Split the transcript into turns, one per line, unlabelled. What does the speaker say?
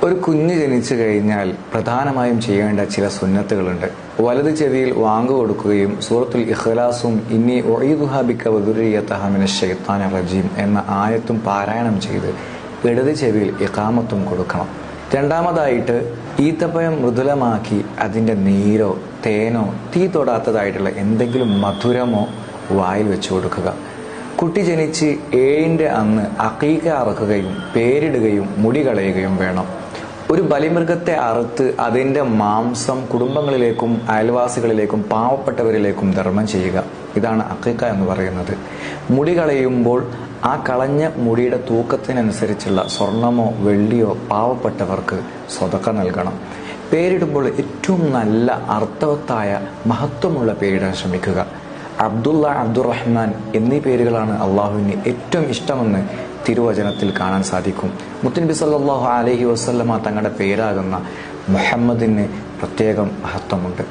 ഒരു കുഞ്ഞ് ജനിച്ചു കഴിഞ്ഞാൽ പ്രധാനമായും ചെയ്യേണ്ട ചില സുന്നത്തുകളുണ്ട്. വലത് ചെവിയിൽ വാങ്ക് കൊടുക്കുകയും സൂറത്തുൽ ഇഖ്ലാസും ഇന്നി ഉഈദുഹാ ബിക വദുരിയതഹാ മിനശ് ശൈത്താനിർ റജീം എന്ന ആയത്തും പാരായണം ചെയ്ത് ഇടത് ചെവിയിൽ ഇഖാമത്തും കൊടുക്കണം. രണ്ടാമതായിട്ട് ഈത്തപ്പഴം മൃദുലമാക്കി അതിൻ്റെ നീരോ തേനോ തീ തൊടാത്തതായിട്ടുള്ള എന്തെങ്കിലും മധുരമോ വായിൽ വെച്ചു കൊടുക്കുക. കുട്ടി ജനിച്ച് 7ന്റെ അന്ന് അഖീഖ അറുക്കുകയും പേരിടുകയും മുടി കളയുകയും വേണം. ഒരു ബലിമൃഗത്തെ അറുത്ത് അതിൻ്റെ മാംസം കുടുംബങ്ങളിലേക്കും അയൽവാസികളിലേക്കും പാവപ്പെട്ടവരിലേക്കും ധർമ്മം ചെയ്യുക. ഇതാണ് അഖീഖ എന്ന് പറയുന്നത്. മുടി കളയുമ്പോൾ ആ കളഞ്ഞ മുടിയുടെ തൂക്കത്തിനനുസരിച്ചുള്ള സ്വർണമോ വെള്ളിയോ പാവപ്പെട്ടവർക്ക് സ്വതക്ക നൽകണം. പേരിടുമ്പോൾ ഏറ്റവും നല്ല അർത്ഥവത്തായ മഹത്വമുള്ള പേരിടാൻ ശ്രമിക്കുക. അബ്ദുള്ള, അബ്ദുറഹ്മാൻ എന്നീ പേരുകളാണ് അള്ളാഹുവിന് ഏറ്റവും ഇഷ്ടമെന്ന് തിരുവചനത്തിൽ കാണാൻ സാധിക്കും. മുത്തുനബി സല്ലല്ലാഹു അലൈഹി വസല്ലമ തങ്ങളുടെ പേരാകുന്ന മുഹമ്മദിന് പ്രത്യേകം മഹത്വമുണ്ട്.